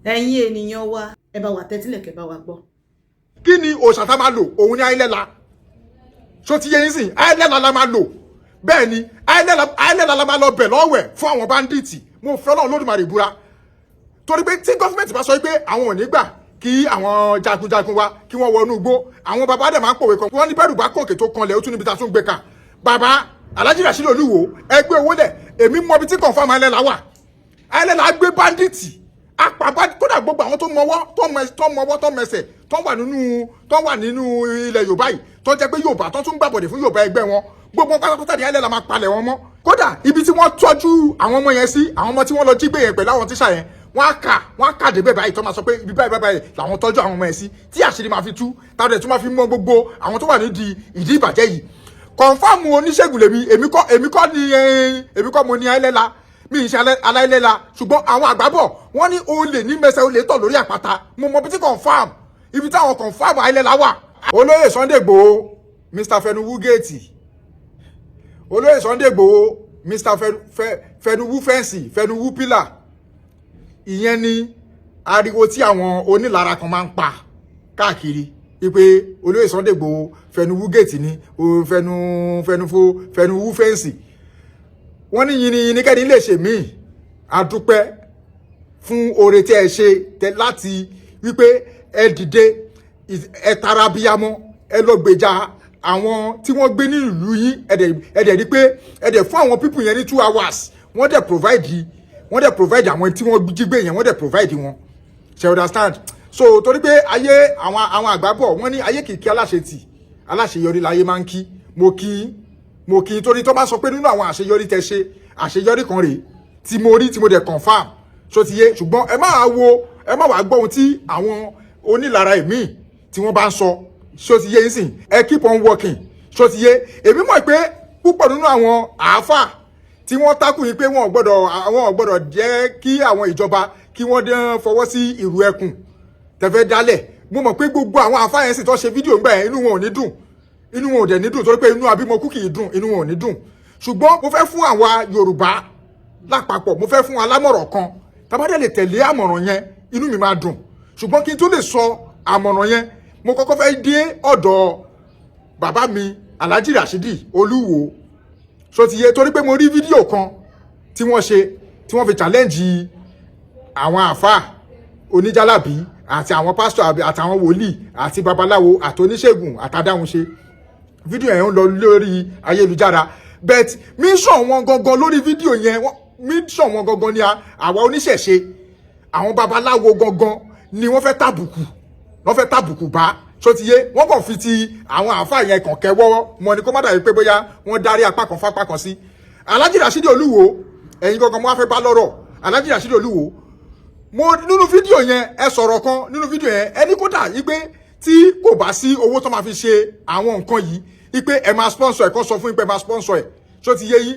ẹ̀yin ènìyàn wa ẹ bá wa tẹ́tílẹ̀ kẹ́ bá wa gbọ́. kí ni òòṣà tá máa lò òun ní ayélujára ṣó ti yé yín sìn ayélujára la máa lò bẹ́ẹ̀ ni ayélujára la máa lọ bẹ̀ lọ́wẹ̀ fún àwọn báńdíìtì mo fẹ́ Ọlọ́run Olódùmarè búra torí pé tí gọ́fìmẹ̀ntì bá sọ pé àwọn ò ní gbà kí àwọn jagunjagun wa kí wọ́n wọnú igbó àwọn bàbá dẹ̀ máa ń pòwe kan wọ́n ní bẹ́rù bá kòkè tó kanlẹ̀ ó tún níbi tá a tún gbé kà bàbá Alhaji Rasheed Olúwo ẹgbẹ́ owó lẹ̀ èmi mọ ibi tí confam ayélujára wà ayélujára gbé báńdíìtì apàbá kódà gbogbo àwọn tó mọwọ́ tó mẹsẹ̀ tó wà nínú ilẹ̀ Yorùbá yìí tó jẹ́ pé Yorùbá tó tún gbàbọ̀dẹ̀ fún Yorùbá ẹgbẹ́ wọn gbogbo pátápátá ní ayélujára máa palẹ̀ wọn mọ́ kódà ibi tí wọ́n tọ́jú àwọn ọmọ yẹn sí àwọn ọmọ tí wọ́n lọ jí gbé yẹn pẹ̀lú àwọn tíṣà yẹn wọ́n á kà débẹ̀ báyìí tó máa sọ pé ibi báyìí làwọn tọ́jú àwọn ọmọ yẹn sí tí àṣírí máa fi tú táwọn ẹ̀ tún máa fi mọ gbogbo àwọn tó wà nídìí ìdí ìbàjẹ́ yìí kọ̀ǹfàmù oníṣègùn lèmi èmi kọ́ mo ní ayélujára mi ì ṣe aláìlẹ́la ṣùgbọ́n àwọn àgbábọ̀ wọ́n ní olè ní mẹsẹ̀ olè tọ̀ lórí àpáta mo mọ bí tí confam ibi táwọn confam ayélujára wà. olóyè Sunday Igboho Mr Fenuwu Gate olóyè Sunday Igboho Mr Fenuwu fẹ́ǹsì Fenuwu pillar ìyẹn ni ariwo tí àwọn onílara kan máa ń pa káàkiri wípé olóyè Sunday Igboho Fenuwu Gate ni Fenuwu fẹ́ǹsì wọ́n ní yìnyín kẹ́ni lè ṣe míì àdúpẹ́ fún oore tí ẹ ṣe láti wípé ẹ dìde ẹ tara bíyamọ ẹ lọ gbèjà àwọn tí wọ́n gbé nínú ìlú yín ẹ̀dẹ̀ rí pé ẹ̀dẹ̀ fún àwọn people yẹn ní 2 hours wọ́n dẹ̀ provide àwọn tí wọ́n jí gbé yẹn wọ́n dẹ̀ provide wọn ṣe understand so torí pé ayé àwọn àgbà bọ̀ wọ́n ní ayé kìkì aláṣetì aláṣeyọrí láyé máa ń kí mo kì í torí tó bá sọ pé nínú àwọn àṣeyọrí tẹ ṣe àṣeyọrí kan rèé tí mo rí tí mo dẹ̀ confam ṣó ti yé ṣùgbọ́n ẹ má wàá gbọ́ ohun tí àwọn onílara èmi tí wọ́n bá ń sọ ṣó ti yé yín sìn ẹ keep on working ṣó ti yé èmi mọ̀ pé púpọ̀ nínú àwọn àáfà tí wọ́n tákù yín pé àwọn ò gbọ́dọ̀ jẹ́ kí àwọn ìjọba kí wọ́n dán fọwọ́ sí ìrù ẹkùn tẹ̀fẹ́ dálẹ̀ mo mọ̀ pé gbogbo àwọn àáfà yẹn sì tó ṣe fídíò ńgbà yẹn inú wọn ò ní dùn inú wọn ò dẹ̀ ní dùn torí pé inú abímọkú kì í dùn inú wọn ò ní dùn ṣùgbọ́n mo fẹ́ fún àwa Yorùbá lápapọ̀ mo fẹ́ fún alámọ̀ràn kan tàbádẹ́ lè tẹ̀lé àmọ̀ràn yẹn inú mi máa dùn ṣùgbọ́n kí n tó lè sọ àmọ̀ràn yẹn mo kọ́kọ́ fẹ́ dé ọ̀dọ̀ bàbá mi Alhaji Rasheed Olúwo so ti yé torí pé mo rí fídíò kan tí wọ́n ṣe tí wọ́n fi challenge àwọn àfáà oníjàlábí àti àwọn pásítọ̀ àtàwọn wòlíì àti babaláwo àtòníṣègùn àtàdáhunṣe fídíò yẹn ń lọ lórí ayélujára but mission wọn gangan lórí fídíò yẹn mission wọn gangan ni àwa oníṣẹ̀ṣe àwọn babaláwo gangan ni wọ́n fẹ́ tàbùkù bá ṣó ti yé wọ́n kàn fi ti àwọn àáfàá yẹn kàn kẹwọ́ mọ́ ni kó má dàbí pé bóyá wọ́n darí apá kan fápá kan sí Alhaji Rasheed Olúwo ẹ̀yin gangan mo wá fẹ́ bá lọ́rọ̀ Alhaji Rasheed Olúwo mo nínú fídíò yẹn ẹ sọ̀rọ̀ kan nínú fídíò yẹn ẹni kódà yí pé tí kò bá sí owó tó máa fi ṣe àwọn nǹkan yìí ipe ẹ máa sponsor ẹ kàn sọ fún ipe ẹ máa sponsor ẹ ṣó ti yé yín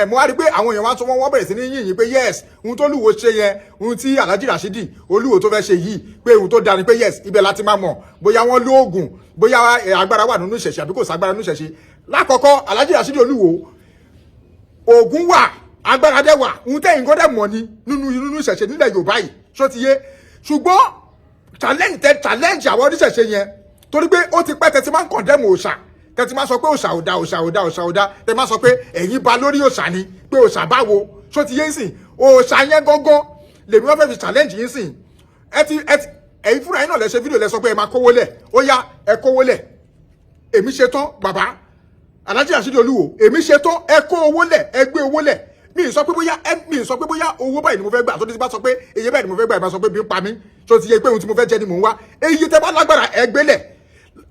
mo wá rí pé àwọn èèyàn wá tó wọ́n bẹ̀rẹ̀ sí ní yìnyín pé yes ohun tó lúwo ṣe yẹn ohun tí Alhaji Rasheed Olúwo tó fẹ́ ṣe yìí pé ohun tó dáa ni pé yes ibẹ̀ láti máa mọ̀ bóyá wọ́n lo oògùn bóyá agbára wà nínú ìṣẹ̀ṣe àbí kò ságbára nínú ìṣẹ̀ṣe lákọ̀ọ́kọ́ Alhaji Rasheed Olúwo oògùn wà agbára dẹ̀ wà ohun tẹ́yìn kọ́ dẹ̀ mọ̀ ni nínú ìṣẹ̀ṣe nílẹ̀ Yorùbá yìí ṣó ti yé ṣùgbọ́n challenge àwọn oníṣẹ̀ṣe yẹn torí pé ó ti pẹ́ tẹ́tí máa ń condemn òòṣà tẹ́tí máa sọ pé òòṣà ò dá tẹ́ máa sọ pé ẹ̀yin ba lórí òòṣà ni pé òòṣà báwo ṣó ti yé ń sìn òòṣà yẹn gángan lèmi wọ́n fẹ́ fi challenge yín sìn ẹ̀yin fúnra yín náà lẹ ṣe fídíò lẹ sọ pé ẹ máa kówó lẹ̀ ó yá ẹ kówó lẹ̀ èmi ṣe tán bàbá Alhaji Rasheed Olúwo èmi ṣe tán ẹ kó owó lẹ̀ ẹ gbé owó lẹ̀ mi ì sọ pé bóyá owó báyìí ni mo fẹ́ gbà tó ti bá sọ pé èyí báyìí ni mo fẹ́ gbà ẹ bá sọ pé bí ń pa mí tó ti yẹ pé ohun tí mo fẹ́ jẹ ni mò ń wá èyí tẹ́ bá lágbára ẹ gbélẹ̀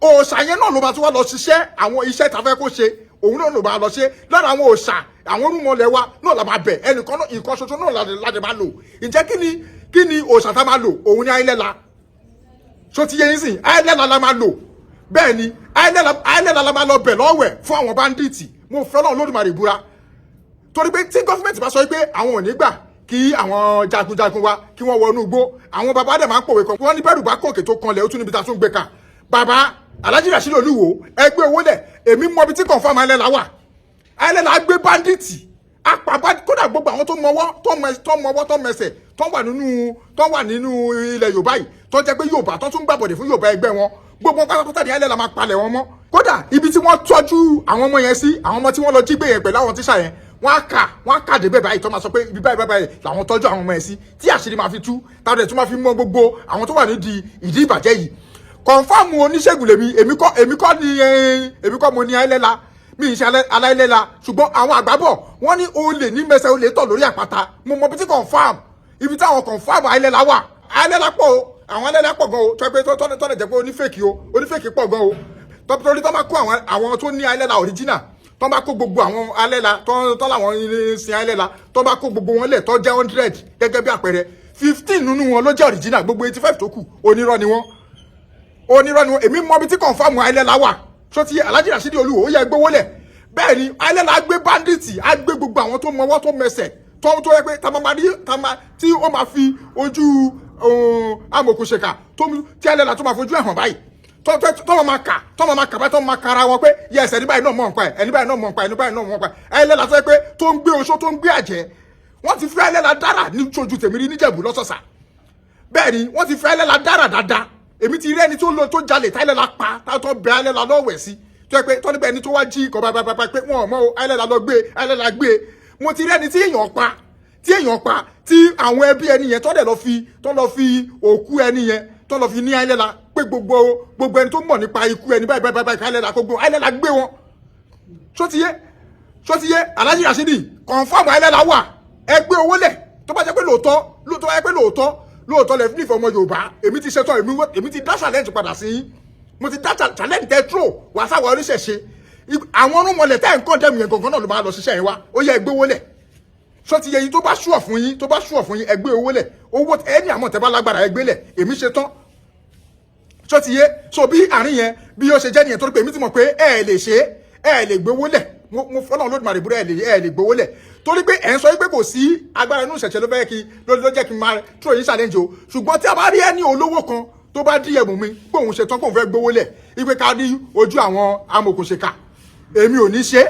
òòṣà yẹn náà ló bá tún wá lọ ṣiṣẹ́ àwọn iṣẹ́ tá a fẹ́ kó ṣe òun náà ló bá lọ ṣe lára àwọn òòṣà àwọn orúmọlẹ̀ wa náà la máa bẹ̀ ẹnìkan nǹkan ṣoṣo náà láti máa lò ǹjẹ́ kí ni òòṣà tá a máa lò òun ní ayélujára tó ti yẹ yín sìn ayélujára la máa lò bẹ́ẹ̀ ni ayélujára la máa lọ bẹ̀ lọ́wẹ̀ fún àwọn báńdíìtì mo fẹ́ Ọlọ́run Olódùmarè búra torí pé tí gọ́fìmẹ̀ntì bá sọ pé àwọn ò ní gbà kí àwọn jagunjagun wa kí wọ́n wọnú igbó àwọn bàbá dẹ̀ máa ń pòwe kan wọ́n ní bẹ́rù bá kòkè tó kanlẹ̀ ó tún níbi tá a tún gbé kà bàbá Alhaji Rasheed Olúwo ẹgbẹ́ owó lẹ̀ èmi mọ ibi tí confam ayélujára wà ayélujára gbé báńdíìtì apàbá kódà gbogbo àwọn tó mọwọ́ tó mẹsẹ̀ tó wà nínú ilẹ̀ Yorùbá yìí tó jẹ́ pé Yorùbá tó tún gbàbọ̀dẹ̀ fún Yorùbá ẹgbẹ́ wọn gbogbo pátápátá ní alẹ́ la máa palẹ̀ wọn mọ́. Kódà ibi tí wọ́n tọ́jú àwọn ọmọ yẹn sí àwọn ọmọ tí wọ́n lọ jí gbé yẹn pẹ̀lú àwọn tíṣà yẹn wọ́n á kà dé bẹ́ẹ̀ báyìí tó máa sọ pé ibi báyìí làwọn tọ́jú àwọn ọmọ yẹn sí tí àṣírí máa fi tú táwọn ẹ̀ tún máa fi mọ gbogbo àwọn tó wà nídìí ìdí ìbàjẹ́ yìí. Kọ̀ǹfàmù oníṣègùn lèmi èmi kọ́ mo ní ayélujára mi ì ṣe aláìlẹ́la ṣùgbọ́n àwọn àgbábọ̀ wọ́n ní olè ní mẹsẹ̀ olè tọ̀ lórí àpáta mo mọ bí tí kọ̀ǹfàmù ibi táwọn kọ̀ǹfàmù ayélujára wà ayélujára pọ̀ o àwọn ayélujára pọ̀ gan o tó pé tọ́lẹ̀ jẹ́ pé onífèkì pọ̀ gan o torí tó bá kó àwọn tó ní ayélujára original tó bá kó gbogbo àwọn ayélujára tó láwọn sin ayélujára tó bá kó gbogbo wọn lẹ̀ tó jẹ́ 100 gẹ́gẹ́ bí àpẹẹrẹ 15 nínú wọn ló jẹ́ original gbogbo 85 tó kù onírọ́ ni wọ́n èmi mọ bí tí kọ̀ǹfàmù ayélujára wà so ti Alhaji Rasheed Olúwo ó yẹ gbówó lẹ̀ bẹ́ẹ̀ ni ayélujára gbé bandits á gbé gbogbo àwọn tó mọwọ́ tó mẹsẹ̀ tó yẹ pé tí ó máa fi ojú amòkùnṣèkà tí ayélujára tó máa fojú ẹ̀hàn báyìí tó máa kà báyìí tó máa kara wọn pé yẹsẹ̀ ẹni báyìí náà mọ̀ nípa ẹ̀ ẹni báyìí náà mọ̀ nípa ẹ̀ ẹni báyìí náà mọ̀ nípa ẹ̀ ayélujára tó yẹ pé tó ń gbé oṣó tó ń gbé àjẹ́ wọ́n ti fi ayélujára dára ní ojú tèmi rí níjẹ̀bú lọ́sọ̀sà bẹ́ẹ̀ ni wọ́n ti fi ayélujára dára dáadáa èmi ti rí ẹni tó jalè táyélujára pa tó bẹ ayélujára lọ́wẹ̀ sí tó yẹ pé tó níbẹ̀ ẹni tó wá jí ikọ̀ bàbá pé wọn ò mọ ayélujára gbé mo ti rí ẹni tí èèyàn pa tí àwọn ẹbí ẹni yẹn tó lọ fi òkú ẹni yẹn tó lọ fi ní ayélujára pé gbogbo ẹni tó mọ̀ nípa ikú ẹni báyìí ayélujára gbogbo ayélujára gbé wọn ṣó ti yé Alhaji Rasheed kọ̀ǹfàmù ayélujára wà ẹ gbé owó lẹ̀ tó bá jẹ́ pé lóòótọ́ lẹ fún ìfẹ́ ọmọ Yorùbá èmi ti ṣetán èmi ti dá challenge padà sí yín mo ti dá challenge tẹ́trò wà sáwọn oníṣẹ̀ṣe àwọn ọ̀rùnmọ̀lẹ̀ tẹ́ ń kọ́ dẹ́mu yẹn gangan náà ló máa lọ ṣiṣẹ́ yẹn wá ó yẹ ẹgbẹ́ owó lẹ̀ ṣó ti yẹ yín tó bá ṣùọ̀ fún yín ẹgbẹ́ owó lẹ̀ owó ẹni àmọ́ tẹ́ bá lágbára ẹgbẹ́ lẹ̀ èmi ṣetán ṣó ti yẹ so bí àárín yẹn bí ó ṣe jẹ́ nìyẹn torí pé èmi ti mọ̀ pé ẹ lè gbé owó lẹ̀ mo fọ́nà Olódùmarè búrẹ́ ẹ lè gbowó lẹ̀ torí pé ẹ̀ ń sọ pé kò sí agbára inú ìṣẹ̀ṣẹ̀ ló jẹ́ kí n máa tó yín challenge o ṣùgbọ́n tí a bá rí ẹni olówó kan tó bá dí ẹ̀bùn mi pé òun ṣetán kóun fẹ́ gbowó lẹ̀ ipe ká rí ojú àwọn amòkùnṣèkà èmi ò ní ṣe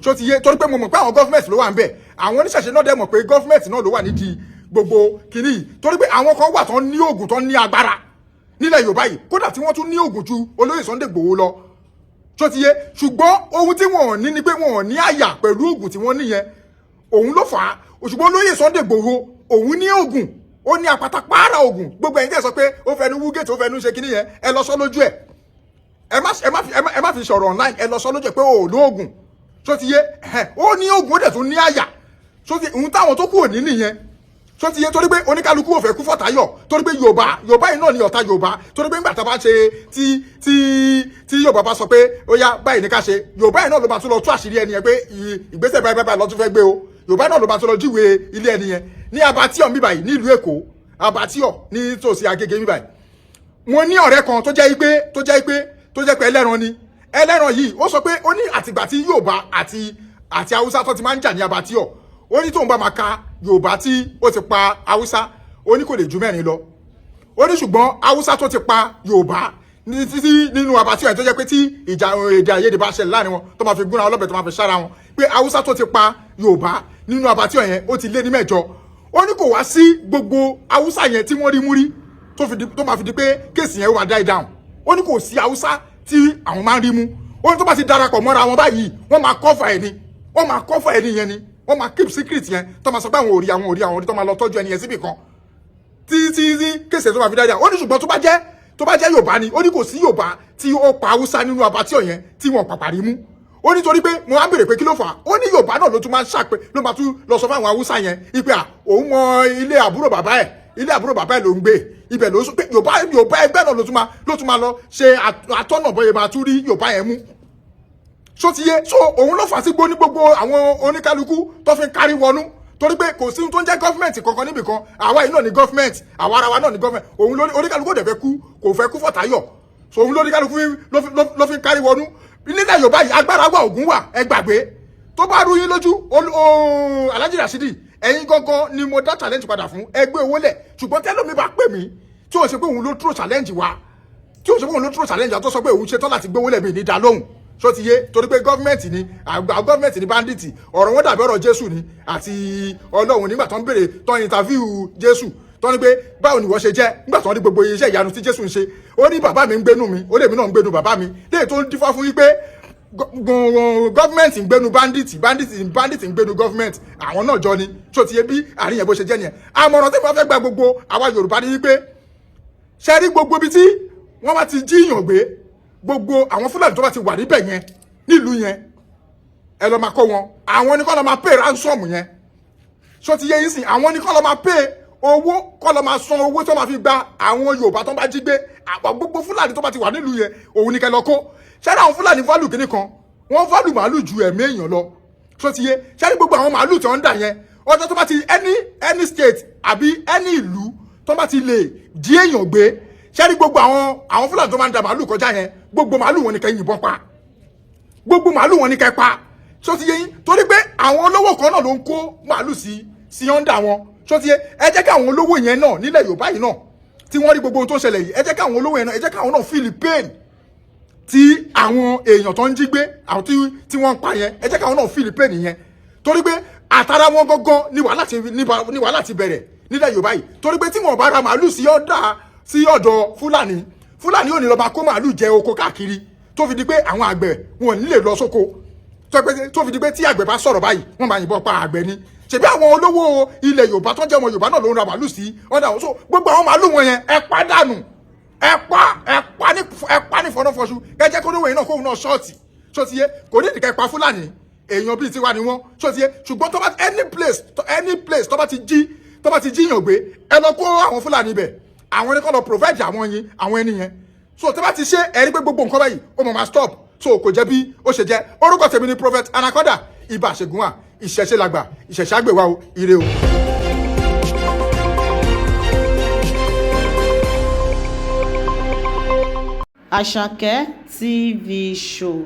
tó ti yé torí pé mo mọ̀ pé àwọn gọ́fìmẹ̀tì ló wà ń bẹ̀ àwọn oníṣẹ̀ṣẹ̀ náà dẹ̀ mọ̀ pé gọ́fìmẹ̀tì náà ló wà nídìí gbogbo kìíní yìí torí pé àwọn kan wà tán ní oògùn tán ní agbára nílẹ̀ Yorùbá yìí kódà tí wọ́n tún ní oògùn ju olóyè Sunday Igboho lọ tó ti yé ṣùgbọ́n ohun tí wọ́n ní ni pé wọ́n ní àyà pẹ̀lú oògùn tí wọ́n níyẹn òun ló fà á ṣùgbọ́n olóyè Sunday Igboho òun ní oògùn ó ní àpáta pààrà oògùn gbogbo ẹ̀yin tẹ́ sọ pé ó fẹnu wúgẹ̀tì ó fẹnu ṣe kíní yẹn ẹ lọ sọ lójú ẹ̀ ẹ má fi sọ̀rọ̀ online ẹ lọ sọ lójú ẹ̀ pé ó lóògùn tó ti yé ó ní oògùn ó dẹ̀ tún ní àyà tó ti ohun táwọn tó kù ò ní nìyẹn tó ti yé torí pé oníkálukú ò fẹ́ kú fọ́tayọ̀ torí pé Yorùbá yìí náà ni ọ̀tá Yorùbá torí pé nígbà tá a bá ṣe tí Yorùbá bá sọ pé ó yá báyìí ní ká ṣe Yorùbá yìí náà ló máa tún lọ tú àṣírí ẹni yẹn pé ìgbésẹ̀ báyìí lọ tún fẹ́ gbé o Yorùbá náà ló máa tún lọ jíwèé ilé ẹni yẹn ní Abattoir mi báyìí nílùú Èkó Abattoir ní tòsí Agége mi báyìí mo ní ọ̀rẹ́ kan tó jẹ́ pé ẹlẹ́ran ni ẹlẹ́ran yìí ó sọ pé ó ní àtìgbà tí Yorùbá àti Haúsá tó ti máa ń jà ní Abattoir ó ní tóun bá máa ka Yorùbá tí ó ti pa Haúsá ó ní kò lè ju 4 lọ ó ní ṣùgbọ́n Haúsá tó ti pa Yorùbá títí nínú Abattoir tó jẹ́ pé tí ìjà èdè àìyedè bá ṣẹlẹ̀ láàrin wọn tó máa fi gúnra ọlọ́bẹ̀ tó máa fi ṣára wọn pé Haúsá tó ti pa Yorùbá nínú Abattoir yẹn ó ti lé ní 8 ó ní kò wá sí gbogbo Haúsá yẹn tí wọ́n rí mú rí tó máa fi di pé kéèsì yẹn ó máa die down ó ní kò sí Haúsá tí àwọn máa ń rí mú ó ní tó bá ti darapọ̀ mọ́ra wọn báyìí wọ́n máa cover ẹni yẹn ni wọ́n máa keep secret yẹn tó máa sọ pé àwọn òrí tó máa lọ tọ́jú ẹni yẹn síbì kan tí kéèsì tó máa fi die down ó ní ṣùgbọ́n tó bá jẹ́ Yorùbá ni ó ní kò sí Yorùbá tí ó pa Haúsá nínú Abattoir yẹn tí wọ́n pàpà rí mú ó ní torí pé mo á bèrè pé kí ló fà á ó ní Yorùbá náà ló tún máa ń ṣàpè ló máa tún lọ sọ fún àwọn Haúsá yẹn ipe òun mọ ilé àbúrò bàbá ẹ̀ ló ń gbé ibẹ̀ ló sọ pé Yorùbá ẹgbẹ́ náà ló tún máa lọ ṣe àtọ́nà bọ́yẹ máa tún rí Yorùbá yẹn mú so ti yé so òun ló fà sí gbó ní gbogbo àwọn oníkálukú tó fi ń kárí wọnú torí pé kò sí tó ń jẹ́ gọ́fìmẹ̀ntì kankan níbì kan àwa yìí náà ní gọ́fìmẹ̀ntì àwa ara wa náà ní gọ́fìmẹ̀ntì òun oníkálukú dẹ̀ fẹ́ kú kò fẹ́ kú fọ́tayọ̀ so òun lóníkálukú ló fi ń kárí wọnú nílẹ̀ Yorùbá yìí agbára wà ògùn wà ẹ gbàgbé tó bá rú yín lójú Alhaji Rasheed ẹ̀yin gangan ni mo dá challenge padà fún ẹgbẹ́ owó lẹ̀ ṣùgbọ́n tẹ́lómi bá pè mí tí ó ṣe pé òun ló tró challenge wa tí ó ṣe pé òun ló tró challenge wa tó sọ pé òun ṣetán láti gbé owó lẹ̀ mi ní dá lóhùn ṣó ti yé torí pé gọ́ọ̀mẹ̀ntì ni àgbà gọ́ọ̀mẹ̀ntì ni bandits ọ̀rọ̀ wọn dàbí ọ̀rọ̀ Jésù ni àti Ọlọ́run nígbà tó ń béèrè tó ń interview Jésù tó ní pé báwo ni wọ́n ṣe jẹ́ nígbà tó ń rí gbogbo iṣẹ́ ìyanu tí Jésù ń ṣe ó ní bàbá mi ń gbénú mi ó lèmi náà ń gbénú bàbá mi léyìí tó ń dífá fún wípé gọ́ọ̀mẹ̀ntì ń gbénu bandits ń gbénu gọ́ọ̀mẹ̀ntì àwọn náà jọ ni ṣó ti yé bí àárín yẹn bó ṣe jẹ́ nìyẹn àmọ̀ràn tí wọ́n fẹ́ gba gbogbo àwa Yorùbá ni wípé ṣe rí gbogbo ibi tí wọ́n bá ti jíyàn gbé gbogbo àwọn Fúlàní tó bá ti wà níbẹ̀ yẹn nílùú yẹn ẹ lọ máa kó wọn àwọn ní kọ́ lọ máa pay ransom yẹn ṣó ti yé yín sìn àwọn ní kọ́ lọ máa pay owó kọ́ lọ máa san owó tó máa fi gba àwọn Yorùbá tó bá jí gbé gbogbo Fúlàní tó bá ti wà nílùú yẹn òun ní kẹ́ lọ kó ṣẹ́rí àwọn Fúlàní fálù kìíní kan wọ́n fálù màálù ju ẹ̀mí èèyàn lọ ṣó ti yé ṣẹ́rí gbogbo àwọn màálù tó ń dà yẹn ọjọ́ tó bá ti any state àbí any ìlú tó bá ti lè jí èèyàn gbé ṣẹ́rí gbogbo àwọn Fúlàní tó máa ń da màálù kọjá yẹn gbogbo màálù wọn ni kẹ́ yìnbọn pa gbogbo màálù wọn ni kẹ́ pa ṣó ti yé yín torí pé àwọn olówó kan náà ló ń kó màálù sí ọ̀ndà wọn ṣó ti yé ẹ jẹ́ kí àwọn olówó yẹn náà nílẹ̀ Yorùbá yìí náà tí wọ́n rí gbogbo ohun tó ń ṣẹlẹ̀ yìí ẹ jẹ́ kí àwọn olówó yẹn náà ẹ jẹ́ kí àwọn náà feel pain tí àwọn èèyàn tó ń jí gbé àwọn tí wọ́n ń pa yẹn ẹ jẹ́ kí àwọn náà feel pain yẹn torí pé àtàrà wọn gangan ni wàhálà ti bẹ̀rẹ̀ nílẹ̀ Yorùbá yìí torí pé tí wọ́n bá ra màálù sí ọ̀dọ̀ Fúlàní ò ní lọ bá kó màálù jẹ oko káàkiri tó fi di pé àwọn àgbẹ̀ wọn ò ní lè lọ sóko tó fi di pé tí àgbẹ̀ bá sọ̀rọ̀ báyìí wọ́n máa yìnbọn pa àgbẹ̀ ni ṣebí àwọn olówó ilẹ̀ Yorùbá tó jẹ́ ọmọ Yorùbá náà ló ń ra màálù sí ọ̀dà so gbogbo àwọn màálù wọn yẹn ẹ pa dànù ẹ pa ní fọnàfọṣù kẹjẹ kó lówó yẹn náà kóhun náà ṣọ́ọ̀tì ṣó ti yé kò ní ìdíkẹ́ pa Fúlàní èèyàn bíi tiwa ni wọ́n ṣó ti yé ṣùgbọ́n tó bá any place tó bá ti jíyàn gbé ẹ lọ kó àwọn Fúlàní bẹ̀ àwọn ẹni kọ́ lọ provide àwọn ẹni yẹn so tó bá ti ṣe ẹ̀rí pé gbogbo nǹkan báyìí ó mọ̀ máa stop so kò jẹ́ bí ó ṣe jẹ́ orúkọ tèmi ni Prophet Anaconda ibà ṣègùn wà ìṣẹ̀ṣe làgbà ìṣẹ̀ṣe àgbèwà o ire o. Àṣàkẹ́ TV show.